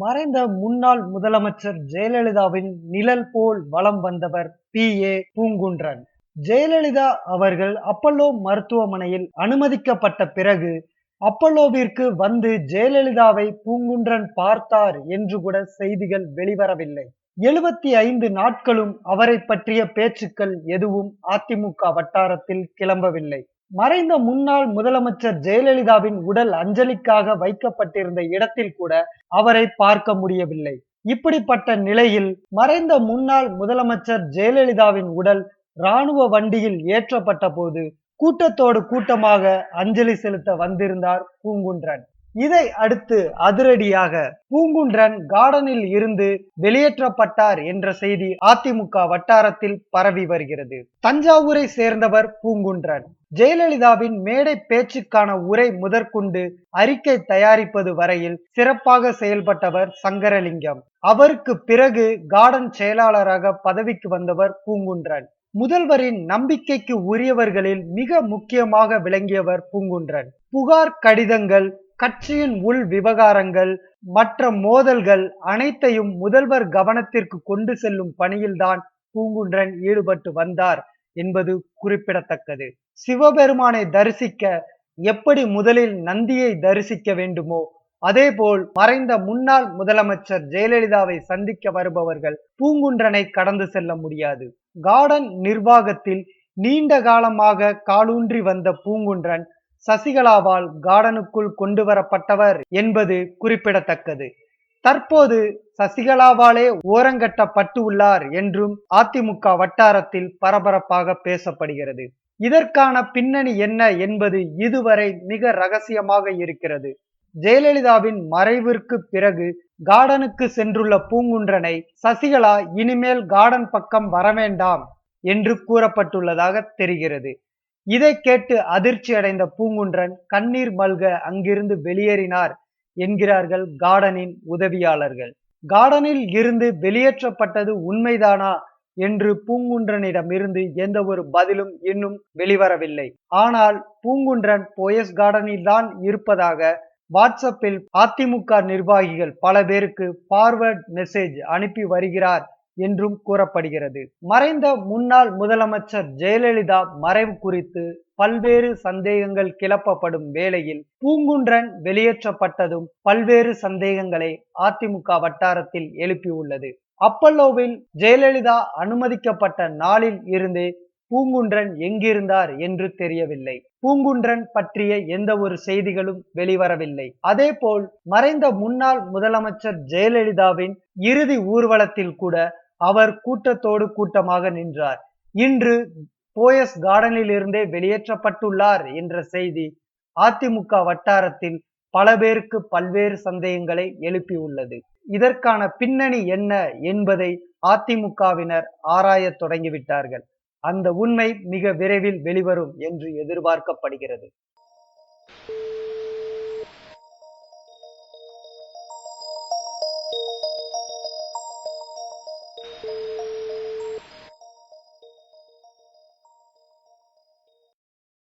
மறைந்த முன்னாள் முதலமைச்சர் ஜெயலலிதாவின் நிழல் போல் வலம் வந்தவர் பூங்குன்றன். ஜெயலலிதா அவர்கள் அப்பல்லோ மருத்துவமனையில் அனுமதிக்கப்பட்ட பிறகு அப்பல்லோவிற்கு வந்து ஜெயலலிதாவை பூங்குன்றன் பார்த்தார் என்று கூட செய்திகள் வெளிவரவில்லை. 75 நாட்களும் அவரை பற்றிய பேச்சுக்கள் எதுவும் அதிமுக வட்டாரத்தில் கிளம்பவில்லை. மறைந்த முன்னாள் முதலமைச்சர் ஜெயலலிதாவின் உடல் அஞ்சலிக்காக வைக்கப்பட்டிருந்த இடத்தில் கூட அவரை பார்க்க முடியவில்லை. இப்படிப்பட்ட நிலையில் மறைந்த முன்னாள் முதலமைச்சர் ஜெயலலிதாவின் உடல் ராணுவ வண்டியில் ஏற்றப்பட்ட போது கூட்டத்தோடு கூட்டமாக அஞ்சலி செலுத்த வந்திருந்தார் பூங்குன்றன். இதை அடுத்து அதிரடியாக பூங்குன்றன் கார்டனில் இருந்து வெளியேற்றப்பட்டார் என்ற செய்தி அதிமுக வட்டாரத்தில் பரவி வருகிறது. தஞ்சாவூரை சேர்ந்தவர் பூங்குன்றன். ஜெயலலிதாவின் மேடை பேச்சுக்கான உரை முதற்கொண்டு அறிக்கை தயாரிப்பது வரையில் சிறப்பாக செயல்பட்டவர் சங்கரலிங்கம். அவருக்கு பிறகு கார்டன் செயலாளராக பதவிக்கு வந்தவர் பூங்குன்றன். முதல்வரின் நம்பிக்கைக்கு உரியவர்களில் மிக முக்கியமாக விளங்கியவர் பூங்குன்றன். புகார் கடிதங்கள், கட்சியின் உள் விவகாரங்கள், மற்ற மோதல்கள் அனைத்தையும் முதல்வர் கவனத்திற்கு கொண்டு செல்லும் பணியில்தான் பூங்குன்றன் ஈடுபட்டு வந்தார் என்பது குறிப்பிடத்தக்கது. சிவபெருமானை தரிசிக்க எப்படி முதலில் நந்தியை தரிசிக்க வேண்டுமோ அதேபோல் மறைந்த முன்னாள் முதலமைச்சர் ஜெயலலிதாவை சந்திக்க வருபவர்கள் பூங்குன்றனை கடந்து செல்ல முடியாது. கார்டன் நிர்வாகத்தில் நீண்ட காலமாக காலூன்றி வந்த பூங்குன்றன் சசிகலாவால் கார்டனுக்குள் கொண்டு வரப்பட்டவர் என்பது குறிப்பிடத்தக்கது. தற்போது சசிகலாவாலே ஓரங்கட்டப்பட்டு உள்ளார் என்றும் அதிமுக வட்டாரத்தில் பரபரப்பாக பேசப்படுகிறது. இதற்கான பின்னணி என்ன என்பது இதுவரை மிக ரகசியமாக இருக்கிறது. ஜெயலலிதாவின் மறைவிற்கு பிறகு கார்டனுக்கு சென்றுள்ள பூங்குன்றனை சசிகலா இனிமேல் கார்டன் பக்கம் வரவேண்டாம் என்று கூறப்பட்டுள்ளதாக தெரிகிறது. இதை கேட்டு அதிர்ச்சி அடைந்த பூங்குன்றன் கண்ணீர் மல்க அங்கிருந்து வெளியேறினார் என்கிறார்கள் கார்டனின் உதவியாளர்கள். கார்டனில் இருந்து வெளியேற்றப்பட்டது உண்மைதானா என்று பூங்குன்றனிடமிருந்து எந்த ஒரு பதிலும் இன்னும் வெளிவரவில்லை. ஆனால் பூங்குன்றன் போயஸ் கார்டனில் தான் இருப்பதாக வாட்ஸ்அப்பில் அதிமுக நிர்வாகிகள் பல பேருக்கு ஃபார்வர்ட் மெசேஜ் அனுப்பி வருகிறார் என்றும் கூறப்படுகிறது. மறைந்த முன்னாள் முதலமைச்சர் ஜெயலலிதா மறைவு குறித்து பல்வேறு சந்தேகங்கள் கிளப்பப்படும் வேளையில் பூங்குன்றன் வெளியேற்றப்பட்டதும் பல்வேறு சந்தேகங்களை அதிமுக வட்டாரத்தில் எழுப்பியுள்ளது. அப்பல்லோவில் ஜெயலலிதா அனுமதிக்கப்பட்ட நாளில் இருந்தே பூங்குன்றன் எங்கிருந்தார் என்று தெரியவில்லை. பூங்குன்றன் பற்றிய எந்த ஒரு செய்திகளும் வெளிவரவில்லை. அதேபோல் மறைந்த முன்னாள் முதலமைச்சர் ஜெயலலிதாவின் இறுதி ஊர்வலத்தில் கூட அவர் கூட்டத்தோடு கூட்டமாக நின்றார். இன்று போயஸ் கார்டனில் இருந்தே வெளியேற்றப்பட்டுள்ளார் என்ற செய்தி அதிமுக வட்டாரத்தில் பல பேருக்கு பல்வேறு சந்தேகங்களை எழுப்பியுள்ளது. இதற்கான பின்னணி என்ன என்பதை அதிமுகவினர் ஆராய தொடங்கிவிட்டார்கள். அந்த உண்மை மிக விரைவில் வெளிவரும் என்று எதிர்பார்க்கப்படுகிறது.